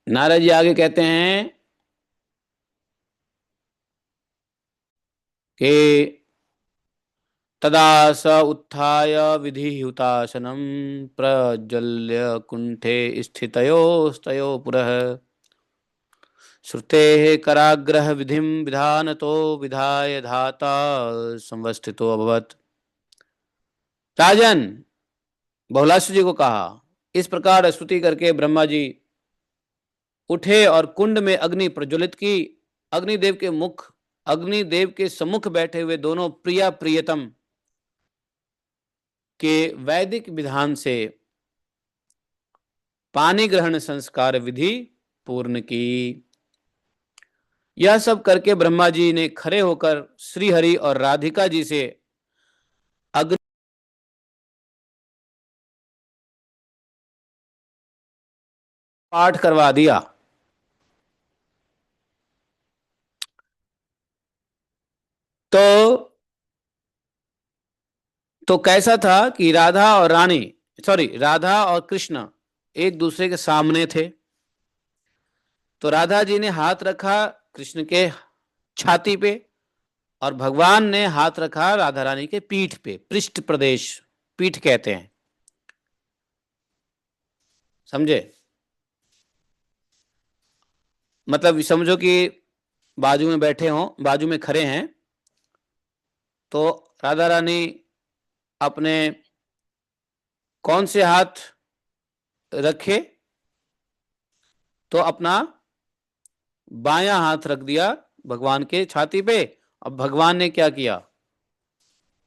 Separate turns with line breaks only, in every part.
नारद जी आगे कहते हैं कि तदा स उत्थाय विधिहुतासनं प्रज्वल्य कुण्ठे स्थितयोस्तयो पुरः श्रुतेः कराग्रह विधिं विधानतो विधाय धाता संवस्थितो अभवत्। राजन, बहुलास्व जी को कहा, इस प्रकार स्तुति करके ब्रह्मा जी उठे और कुंड में अग्नि प्रज्वलित की। अग्निदेव के मुख अग्निदेव के सम्मुख बैठे हुए दोनों प्रिया प्रियतम के वैदिक विधान से पानी ग्रहण संस्कार विधि पूर्ण की। यह सब करके ब्रह्मा जी ने खड़े होकर श्री हरि और राधिका जी से अग्नि पाठ करवा दिया। तो कैसा था कि राधा और कृष्ण एक दूसरे के सामने थे। तो राधा जी ने हाथ रखा कृष्ण के छाती पे और भगवान ने हाथ रखा राधा रानी के पीठ पे, पृष्ठ प्रदेश, पीठ कहते हैं, समझे? मतलब समझो कि बाजू में बैठे हों, बाजू में खड़े हैं, तो राधा रानी अपने कौन से हाथ रखे? तो अपना बायां हाथ रख दिया भगवान के छाती पे। अब भगवान ने क्या किया?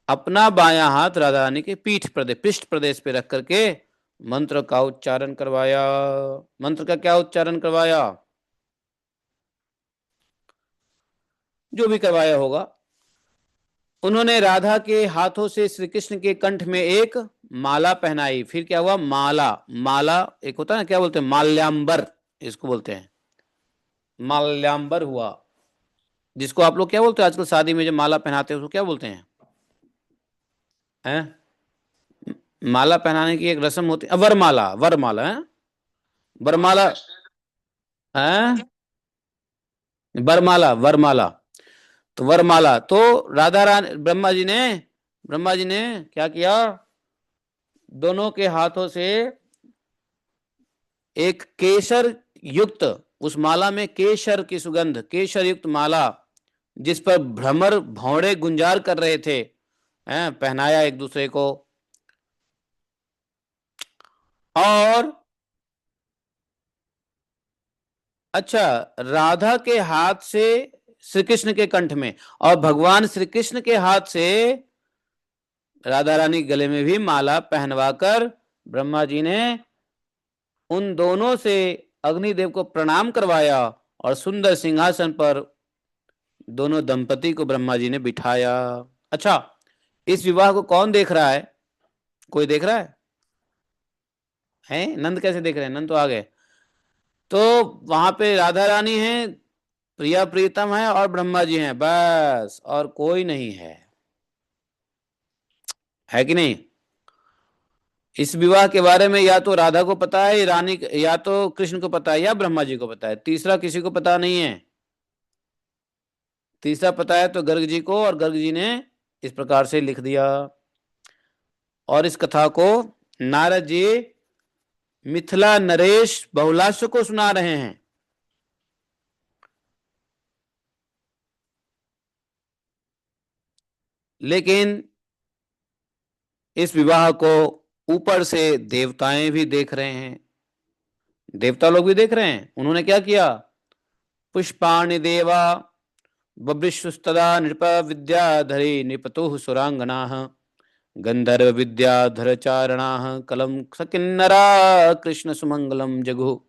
अपना बायां हाथ राधा रानी के पृष्ठ प्रदेश पे रख करके मंत्र का उच्चारण करवाया। मंत्र का क्या उच्चारण करवाया? जो भी करवाया होगा। उन्होंने राधा के हाथों से श्री कृष्ण के कंठ में एक माला पहनाई। फिर क्या हुआ? माला, माला एक होता है ना, क्या बोलते हैं? माल्याम्बर, इसको बोलते हैं माल्याम्बर हुआ। जिसको आप लोग क्या बोलते हैं आजकल शादी में जो माला पहनाते हैं उसको क्या बोलते हैं? माला पहनाने की एक रस्म होती है, वरमाला, वरमाला है। वरमाला है, वरमाला, वरमाला। तो वरमाला तो राधा रानी, ब्रह्मा जी ने क्या किया? दोनों के हाथों से एक केसर युक्त, उस माला में केसर की सुगंध, केसर युक्त माला जिस पर भ्रमर भौड़े गुंजार कर रहे थे, पहनाया एक दूसरे को। और अच्छा, राधा के हाथ से श्री कृष्ण के कंठ में, और भगवान श्री कृष्ण के हाथ से राधा रानी गले में भी माला पहनवाकर ब्रह्मा जी ने उन दोनों से अग्निदेव को प्रणाम करवाया और सुंदर सिंहासन पर दोनों दंपति को ब्रह्मा जी ने बिठाया। अच्छा, इस विवाह को कौन देख रहा है? कोई देख रहा है? नंद कैसे देख रहे हैं? नंद तो आ गए। तो वहां पे राधा रानी है, प्रिया प्रीतम है और ब्रह्मा जी हैं, बस और कोई नहीं है कि नहीं? इस विवाह के बारे में या तो राधा को पता है, रानी, या तो कृष्ण को पता है, या ब्रह्मा जी को पता है। तीसरा किसी को पता नहीं है। तीसरा पता है तो गर्ग जी को, और गर्ग जी ने इस प्रकार से लिख दिया। और इस कथा को नारद जी मिथिला नरेश बहुलाश्व को सुना रहे हैं। लेकिन इस विवाह को ऊपर से देवताएं भी देख रहे हैं, देवता लोग भी देख रहे हैं। उन्होंने क्या किया? पुष्पाणि देवा बभ्रिशुस्तदा नृप विद्याधरी नृपतुः सुरांगनाः गंधर्व विद्याधर चारणाः कलम सकिन्नरा कृष्ण सुमंगलम जगु।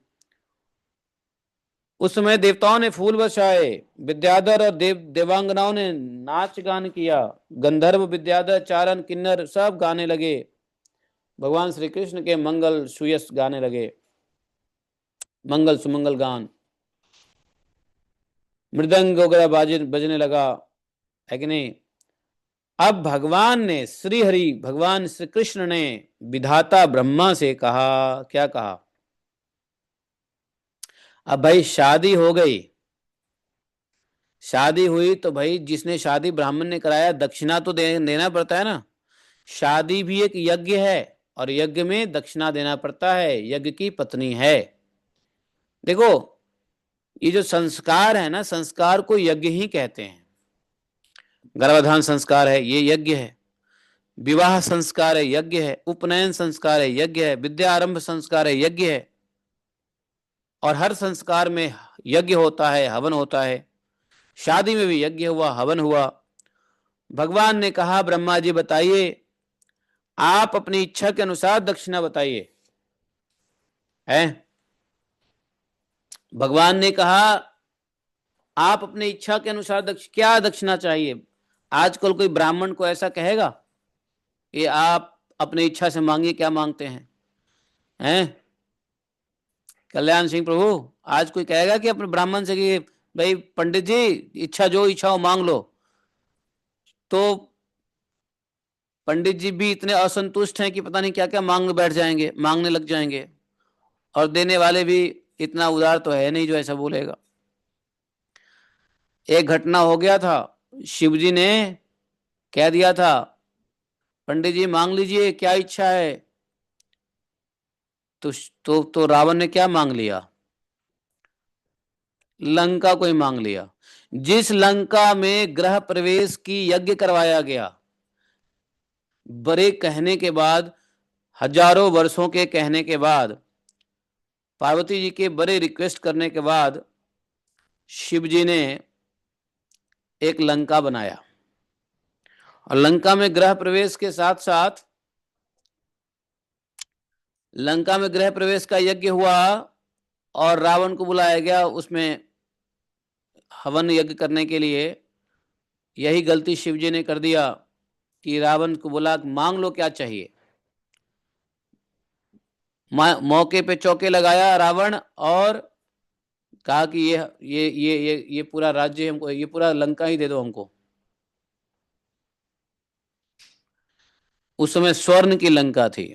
उस समय देवताओं ने फूल बरसाए, विद्याधर और देवांगनाओं ने नाच गान किया, गंधर्व विद्याधर चारण किन्नर सब गाने लगे, भगवान श्री कृष्ण के मंगल सुयस गाने लगे, मंगल सुमंगल गान, मृदंग वगैरह बजने लगा, है कि नहीं? अब भगवान श्री कृष्ण ने विधाता ब्रह्मा से कहा, क्या कहा? अब भाई शादी हो गई, शादी हुई तो भाई जिसने शादी ब्राह्मण ने कराया दक्षिणा तो देना पड़ता है ना। शादी भी एक यज्ञ है और यज्ञ में दक्षिणा देना पड़ता है, यज्ञ की पत्नी है। देखो ये जो संस्कार है ना, संस्कार को यज्ञ ही कहते हैं। गर्भाधान संस्कार है, ये यज्ञ है। विवाह संस्कार है, यज्ञ है। उपनयन संस्कार है, यज्ञ है। विद्या आरंभ संस्कार है, यज्ञ है। और हर संस्कार में यज्ञ होता है, हवन होता है। शादी में भी यज्ञ हुआ, हवन हुआ। भगवान ने कहा ब्रह्मा जी बताइए, आप अपनी इच्छा के अनुसार दक्षिणा बताइए। है, भगवान ने कहा आप अपनी इच्छा के अनुसार क्या दक्षिणा चाहिए। आजकल कोई ब्राह्मण को ऐसा कहेगा कि आप अपनी इच्छा से मांगिए, क्या मांगते हैं? हैं कल्याण सिंह प्रभु, आज कोई कहेगा कि अपने ब्राह्मण से कि भाई पंडित जी इच्छा जो इच्छा हो मांग लो? तो पंडित जी भी इतने असंतुष्ट हैं कि पता नहीं क्या क्या मांगने बैठ जाएंगे, मांगने लग जाएंगे। और देने वाले भी इतना उदार तो है नहीं जो ऐसा बोलेगा। एक घटना हो गया था, शिव जी ने कह दिया था पंडित जी मांग लीजिए क्या इच्छा है। तो रावण ने क्या मांग लिया? लंका को ही मांग लिया। जिस लंका में ग्रह प्रवेश की यज्ञ करवाया गया, बड़े कहने के बाद, हजारों वर्षों के कहने के बाद, पार्वती जी के बड़े रिक्वेस्ट करने के बाद शिव जी ने एक लंका बनाया। और लंका में ग्रह प्रवेश के साथ साथ लंका में गृह प्रवेश का यज्ञ हुआ और रावण को बुलाया गया उसमें हवन यज्ञ करने के लिए। यही गलती शिव जी ने कर दिया कि रावण को बोला मांग लो क्या चाहिए। मौके पे चौके लगाया रावण और कहा कि ये पूरा राज्य हमको, ये पूरा लंका ही दे दो हमको। उस समय स्वर्ण की लंका थी।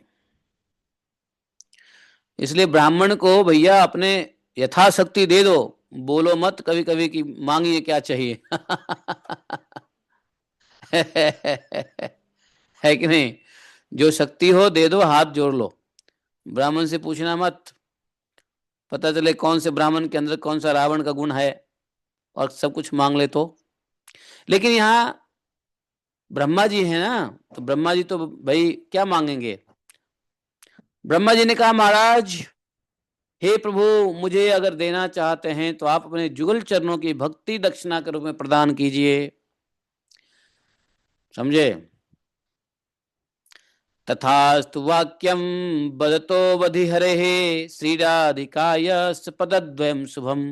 इसलिए ब्राह्मण को भैया अपने यथाशक्ति दे दो, बोलो मत कभी कभी कि मांगिए क्या चाहिए। है कि नहीं? जो शक्ति हो दे दो, हाथ जोड़ लो। ब्राह्मण से पूछना मत, पता चले कौन से ब्राह्मण के अंदर कौन सा रावण का गुण है और सब कुछ मांग ले तो। लेकिन यहाँ ब्रह्मा जी है ना, तो ब्रह्मा जी तो भाई क्या मांगेंगे? ब्रह्मा जी ने कहा महाराज, हे प्रभु, मुझे अगर देना चाहते हैं तो आप अपने जुगल चरणों की भक्ति दक्षिणा के रूप में प्रदान कीजिए। समझे? तथास्तु वाक्यम बदतो वधि हरे श्रीराधिकाय पदद्वयम शुभम।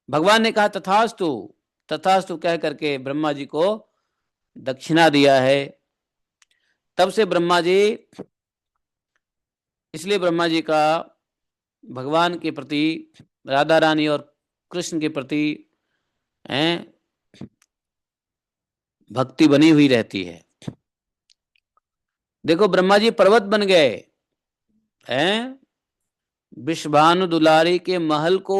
भगवान ने कहा तथास्तु, तथास्तु कह करके ब्रह्मा जी को दक्षिणा दिया है। तब से ब्रह्मा जी, इसलिए ब्रह्मा जी का भगवान के प्रति, राधा रानी और कृष्ण के प्रति हैं भक्ति बनी हुई रहती है। देखो ब्रह्मा जी पर्वत बन गए हैं विश्वभानु दुलारी के महल को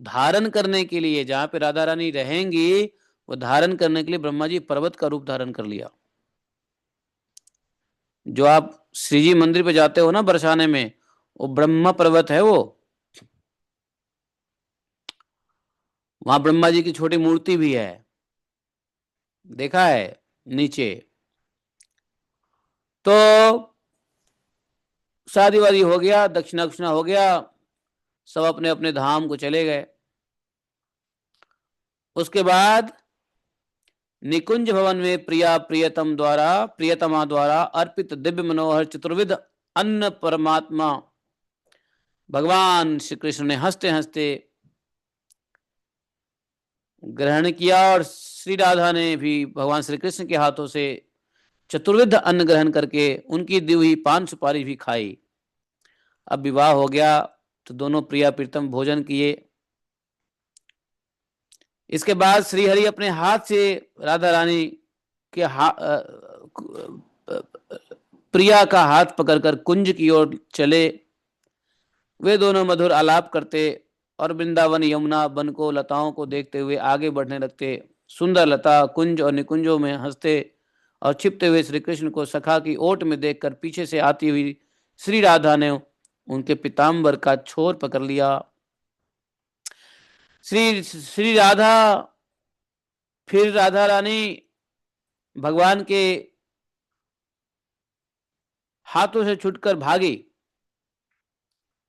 धारण करने के लिए, जहां पे राधा रानी रहेंगी वो धारण करने के लिए ब्रह्मा जी पर्वत का रूप धारण कर लिया। जो आप श्री जी मंदिर पे जाते हो ना बरसाने में, वो ब्रह्मा पर्वत है वो। वहां ब्रह्मा जी की छोटी मूर्ति भी है, देखा है नीचे। तो शादी वादी हो गया, दक्षिणा दक्षिणा हो गया, सब अपने अपने धाम को चले गए। उसके बाद निकुंज भवन में प्रियतमा द्वारा अर्पित दिव्य मनोहर चतुर्विध अन्न परमात्मा भगवान श्री कृष्ण ने हंसते हंसते ग्रहण किया और श्री राधा ने भी भगवान श्री कृष्ण के हाथों से चतुर्विध अन्न ग्रहण करके उनकी दी हुई पान सुपारी भी खाई। अब विवाह हो गया तो दोनों प्रिया प्रीतम भोजन किए। इसके बाद श्रीहरि अपने हाथ से राधा रानी के प्रिया का हाथ पकड़कर कुंज की ओर चले। वे दोनों मधुर आलाप करते और वृंदावन यमुना वन को लताओं को देखते हुए आगे बढ़ने लगते। सुंदर लता कुंज और निकुंजों में हंसते और छिपते हुए श्री कृष्ण को सखा की ओट में देखकर पीछे से आती हुई श्री राधा ने उनके पीताम्बर का छोर पकड़ लिया। श्री श्री राधा फिर राधा रानी भगवान के हाथों से छूटकर भागी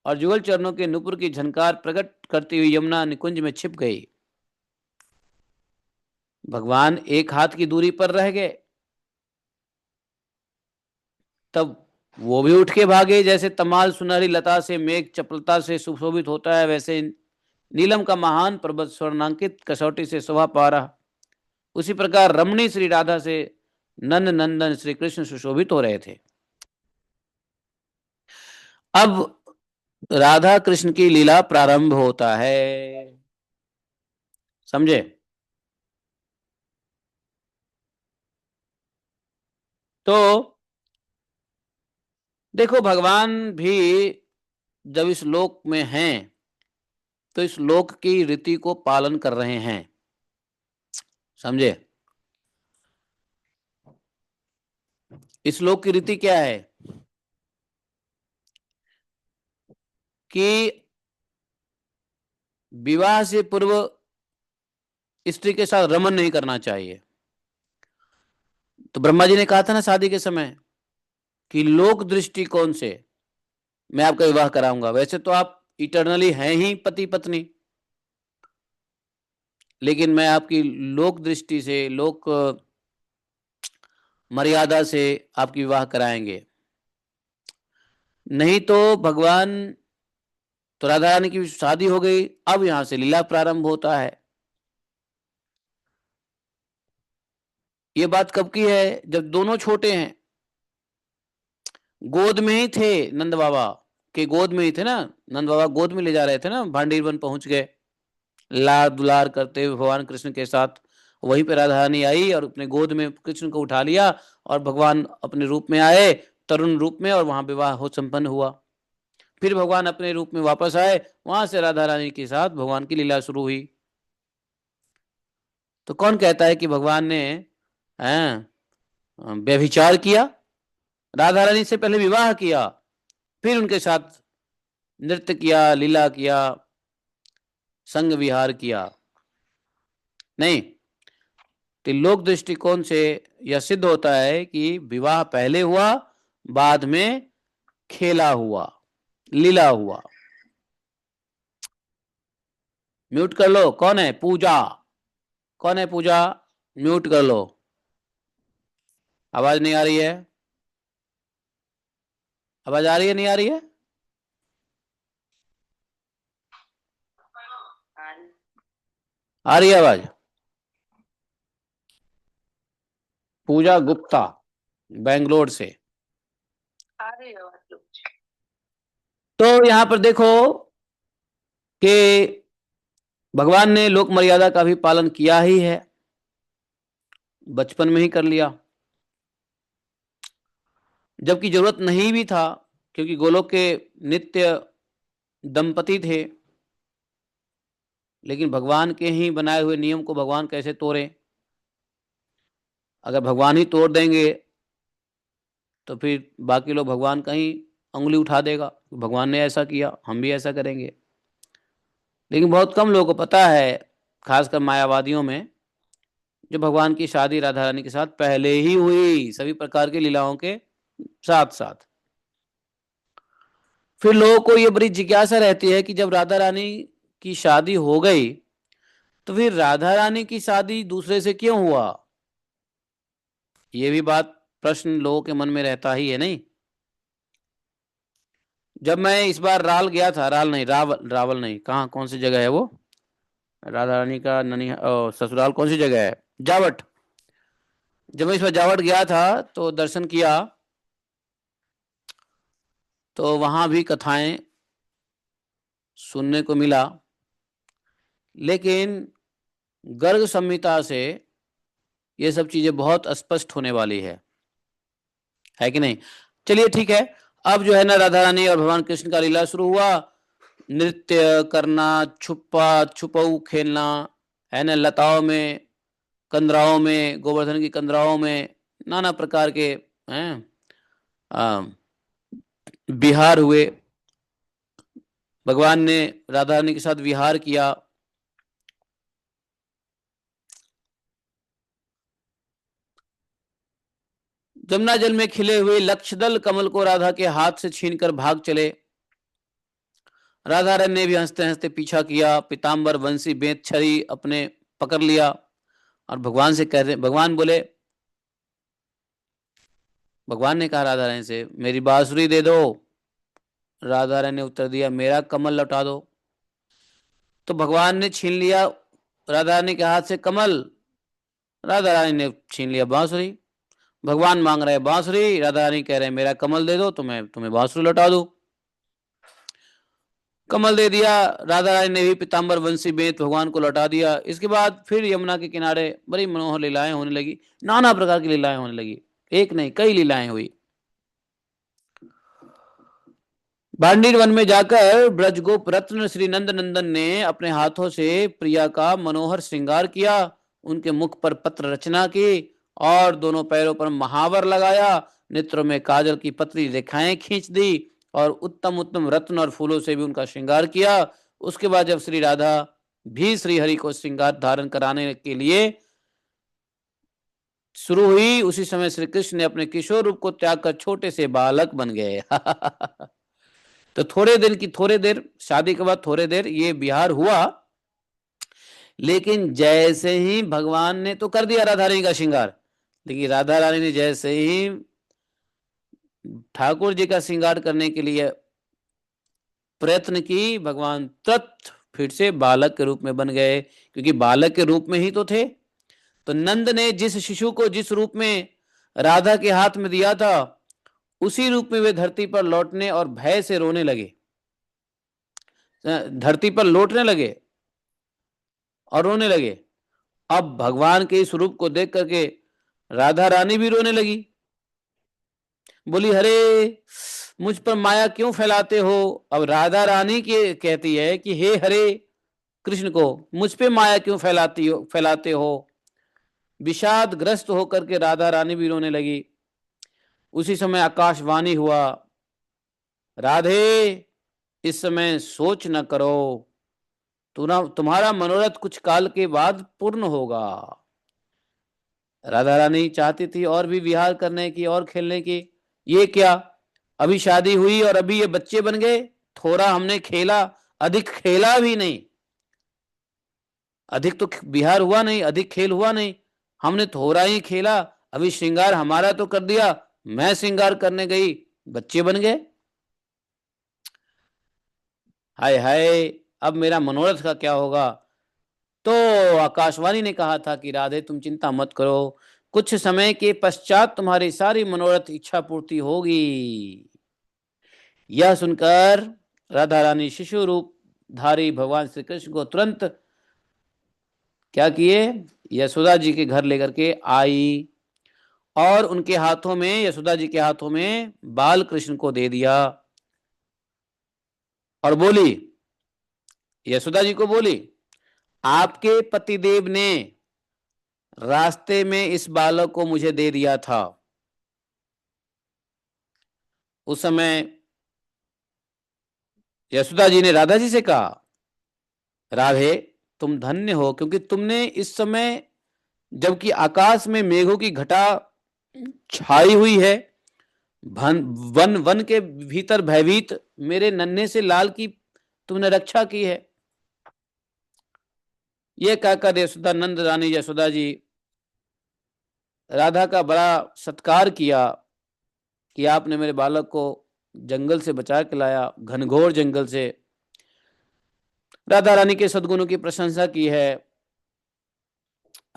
और जुगल चरणों के नुपुर की झनकार प्रकट करती हुई यमुना निकुंज में छिप गई। भगवान एक हाथ की दूरी पर रह गए। तब वो भी उठ के भागे। जैसे तमाल सुनहरी लता से मेघ चपलता से सुशोभित होता है, वैसे नीलम का महान पर्वत स्वर्णांकित कसौटी से शोभा पा रहा। उसी प्रकार रमणी श्री राधा से नंद नंदन श्री कृष्ण सुशोभित हो रहे थे। अब राधा कृष्ण की लीला प्रारंभ होता है। समझे? तो देखो, भगवान भी जब इस लोक में हैं तो इस लोक की रीति को पालन कर रहे हैं। समझे? इस लोक की रीति क्या है कि विवाह से पूर्व स्त्री के साथ रमन नहीं करना चाहिए। तो ब्रह्मा जी ने कहा था ना शादी के समय कि लोक दृष्टिकोण से मैं आपका विवाह कराऊंगा। वैसे तो आप इटरनली हैं ही पति पत्नी, लेकिन मैं आपकी लोक दृष्टि से, लोक मर्यादा से आपकी विवाह कराएंगे। नहीं तो भगवान, तो राधा रानी की शादी हो गई, अब यहां से लीला प्रारंभ होता है। ये बात कब की है? जब दोनों छोटे हैं, गोद में ही थे। नंद बाबा के गोद में ही थे ना। नंद बाबा गोद में ले जा रहे थे ना, भांडीर वन पहुंच गए लाड दुलार करते हुए भगवान कृष्ण के साथ। वहीं पे राधा रानी आई और अपने गोद में कृष्ण को उठा लिया और भगवान अपने रूप में आए, तरुण रूप में, और वहां विवाह हो संपन्न हुआ। फिर भगवान अपने रूप में वापस आए, वहां से राधा रानी के साथ भगवान की लीला शुरू हुई। तो कौन कहता है कि भगवान ने व्यभिचार किया? राधा रानी से पहले विवाह किया, फिर उनके साथ नृत्य किया, लीला किया, संग विहार किया। नहीं, त्रिलोक दृष्टिकोण से यह सिद्ध होता है कि विवाह पहले हुआ, बाद में खेला हुआ, लीला हुआ। म्यूट कर लो। कौन है? पूजा। कौन है पूजा? म्यूट कर लो। आवाज नहीं आ रही है? आवाज आ रही है, नहीं आ रही है? आ रही है आवाज? पूजा गुप्ता, बेंगलोर से। आ रही है आवाज। तो यहां पर देखो कि भगवान ने लोक मर्यादा का भी पालन किया ही है, बचपन में ही कर लिया, जबकि जरूरत नहीं भी था, क्योंकि गोलोक के नित्य दंपति थे। लेकिन भगवान के ही बनाए हुए नियम को भगवान कैसे तोड़े? अगर भगवान ही तोड़ देंगे तो फिर बाकी लोग भगवान का ही उंगली उठा देगा, भगवान ने ऐसा किया, हम भी ऐसा करेंगे। लेकिन बहुत कम लोगों को पता है, खासकर मायावादियों में, जो भगवान की शादी राधा रानी के साथ पहले ही हुई, सभी प्रकार की लीलाओं के साथ साथ। फिर लोगों को ये बड़ी जिज्ञासा रहती है कि जब राधा रानी की शादी हो गई तो फिर राधा रानी की शादी दूसरे से क्यों हुआ? ये भी बात, प्रश्न लोगों के मन में रहता ही है, नहीं? जब मैं इस बार राल गया था, राल नहीं, रावल, रावल नहीं, कहाँ, कौन सी जगह है वो, राधा रानी का ननी ससुराल कौन सी जगह है? जावट। जब मैं इस बार जावट गया था तो दर्शन किया, तो वहां भी कथाएं सुनने को मिला। लेकिन गर्ग संहिता से ये सब चीजें बहुत स्पष्ट होने वाली है कि नहीं? चलिए ठीक है। अब जो है ना, राधा रानी और भगवान कृष्ण का लीला शुरू हुआ। नृत्य करना, छुपा छुपाऊ खेलना, है ना, लताओं में, कंदराओं में, गोवर्धन की कंदराओं में नाना प्रकार के हैं आ, विहार हुए। भगवान ने राधा रानी के साथ विहार किया। जमुना जल में खिले हुए लक्षदल कमल को राधा के हाथ से छीनकर भाग चले। राधा रानी ने भी हंसते हंसते पीछा किया। पीताम्बर वंशी बेत छरी अपने पकड़ लिया और भगवान से कह रहे, भगवान बोले, भगवान ने कहा राधा रानी से, मेरी बांसुरी दे दो। राधा रानी ने उत्तर दिया, मेरा कमल लौटा दो। तो भगवान ने छीन लिया राधा रानी के हाथ से कमल, राधा रानी ने छीन लिया बांसुरी। भगवान मांग रहे बांसुरी, राधा रानी कह रहे मेरा कमल दे दो तो मैं तुम्हें बांसुरी लौटा दूं। कमल दे दिया। राधा रानी ने भी पीताम्बर वंशी बेत भगवान को लौटा दिया। इसके बाद फिर यमुना के किनारे बड़ी मनोहर लीलाएं होने लगी। नाना प्रकार की लीलाएं होने लगी, एक नहीं कई लीलाएं हुई। बांडीर वन में जाकर ब्रजगोप रत्न श्री नंद नंदन ने अपने हाथों से प्रिया का मनोहर श्रृंगार किया। उनके मुख पर पत्र रचना की और दोनों पैरों पर महावर लगाया। नेत्रों में काजल की पतली रेखाएं खींच दी और उत्तम उत्तम रत्न और फूलों से भी उनका श्रृंगार किया। उसके बाद जब श्री राधा भी श्री हरि को श्रृंगार धारण कराने के लिए शुरू हुई, उसी समय श्री कृष्ण ने अपने किशोर रूप को त्याग कर छोटे से बालक बन गए। तो थोड़े देर शादी के बाद थोड़े देर ये विहार हुआ, लेकिन जैसे ही भगवान ने तो कर दिया राधा रानी का श्रृंगार, लेकिन राधा रानी ने जैसे ही ठाकुर जी का श्रृंगार करने के लिए प्रयत्न की, भगवान तुरंत फिर से बालक के रूप में बन गए, क्योंकि बालक के रूप में ही तो थे। तो नंद ने जिस शिशु को जिस रूप में राधा के हाथ में दिया था, उसी रूप में वे धरती पर लौटने और भय से रोने लगे, धरती पर लौटने लगे और रोने लगे। अब भगवान के इस रूप को देख करके राधा रानी भी रोने लगी। बोली, हरे मुझ पर माया क्यों फैलाते हो। अब राधा रानी के कहती है कि हे हरे कृष्ण को, मुझ पे माया क्यों फैलाते हो। विषाद ग्रस्त होकर के राधा रानी भी रोने लगी। उसी समय आकाशवाणी हुआ, राधे इस समय सोच न करो, तुम्हारा मनोरथ कुछ काल के बाद पूर्ण होगा। राधा रानी चाहती थी और भी विहार करने की और खेलने की। ये क्या, अभी शादी हुई और अभी ये बच्चे बन गए। थोड़ा हमने खेला, अधिक खेला भी नहीं, अधिक तो विहार हुआ नहीं, अधिक खेल हुआ नहीं, हमने थोड़ा ही खेला। अभी श्रृंगार हमारा तो कर दिया, मैं श्रृंगार करने गई, बच्चे बन गए। हाय हाय, अब मेरा मनोरथ का क्या होगा। तो आकाशवाणी ने कहा था कि राधे तुम चिंता मत करो, कुछ समय के पश्चात तुम्हारी सारी मनोरथ इच्छा पूर्ति होगी। यह सुनकर राधा रानी शिशु रूप धारी भगवान श्री कृष्ण को तुरंत क्या किए, यशोदा जी के घर लेकर के आई और उनके हाथों में, यशोदा जी के हाथों में बाल कृष्ण को दे दिया और बोली, यशोदा जी को बोली, आपके पतिदेव ने रास्ते में इस बालक को मुझे दे दिया था। उस समय यशोदा जी ने राधा जी से कहा, राधे तुम धन्य हो, क्योंकि तुमने इस समय जबकि आकाश में मेघों की घटा छाई हुई है, वन वन के भीतर भयभीत मेरे नन्हे से लाल की तुमने रक्षा की है। ये कहकर यशोदा नंद रानी यशोदा जी राधा का बड़ा सत्कार किया कि आपने मेरे बालक को जंगल से बचा के लाया, घनघोर जंगल से। राधा रानी के सद्गुणों की प्रशंसा की है।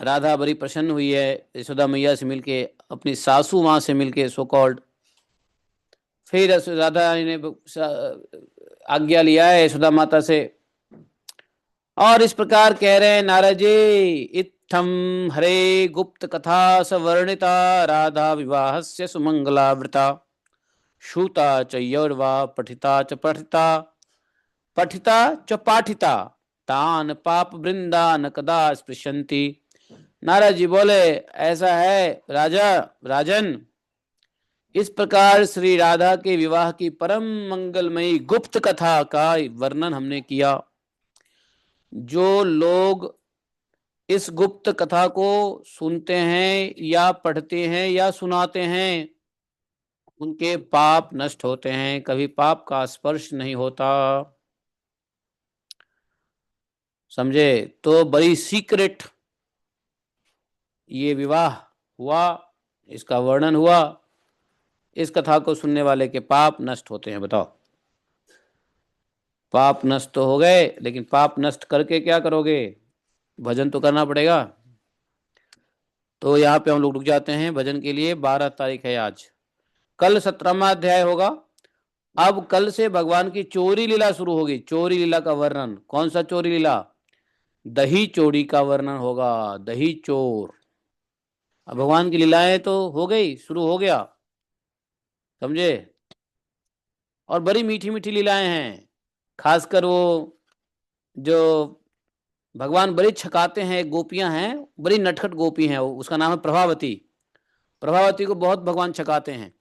राधा बड़ी प्रसन्न हुई है यशोदा मैया से मिलके, अपनी सासू माँ से मिलके सो कॉल्ड। फिर राधा रानी ने आज्ञा लिया है यशोदा माता से और इस प्रकार कह रहे हैं, नारद जी, इत्थम हरे गुप्त कथा सवर्णिता राधा विवाहस्य सुमंगलावृता श्रुता च यौर्वा पठिता च पठिता पठिता च पाठिता तान पाप वृंदा न कदा स्पृशंति। नारद जी बोले, ऐसा है राजा, राजन, इस प्रकार श्री राधा के विवाह की परम मंगलमयी गुप्त कथा का वर्णन हमने किया। जो लोग इस गुप्त कथा को सुनते हैं या पढ़ते हैं या सुनाते हैं, उनके पाप नष्ट होते हैं, कभी पाप का स्पर्श नहीं होता। समझे? तो बड़ी सीक्रेट ये विवाह हुआ, इसका वर्णन हुआ। इस कथा को सुनने वाले के पाप नष्ट होते हैं। बताओ, पाप नष्ट तो हो गए, लेकिन पाप नष्ट करके क्या करोगे? भजन तो करना पड़ेगा। तो यहाँ पे हम लोग रुक जाते हैं भजन के लिए। 12 तारीख है आज, कल 17वां अध्याय होगा। अब कल से भगवान की चोरी लीला शुरू होगी। चोरी लीला का वर्णन, कौन सा चोरी लीला? दही चोरी का वर्णन होगा। दही चोर। अब भगवान की लीलाएं तो हो गई, शुरू हो गया। समझे? और बड़ी मीठी मीठी लीलाएं हैं। खासकर वो जो भगवान बड़ी छकाते हैं, गोपियां हैं, बड़ी नटखट गोपी हैं, उसका नाम है प्रभावती। प्रभावती को बहुत भगवान छकाते हैं।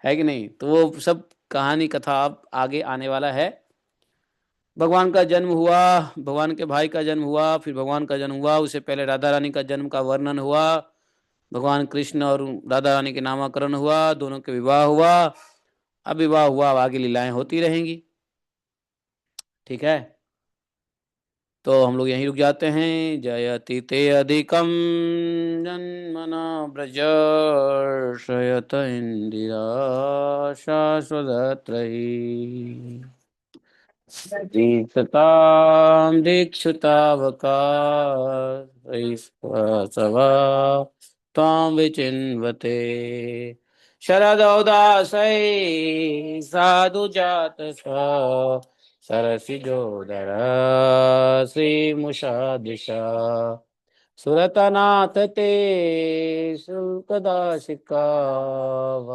है कि नहीं? तो वो सब कहानी कथा अब आगे आने वाला है। भगवान का जन्म हुआ, भगवान के भाई का जन्म हुआ, फिर भगवान का जन्म हुआ, उससे पहले राधा रानी का जन्म का वर्णन हुआ। भगवान कृष्ण और राधा रानी के नामकरण हुआ, दोनों के विवाह हुआ। अब विवाह हुआ, अब आगे लीलाएं होती रहेंगी। ठीक है, तो हम लोग यहीं रुक जाते हैं। जयति ते अधिकम जन्मना ब्रज शयत इंदिरा शाश्वतत्रयी दीक्षतां दीक्षुतावका त्वां विचिन्वते शरदौदासै साधु जात सरसिजोदर श्रीमुषादिशा सुरतनाथ ते शुल्कदाशिका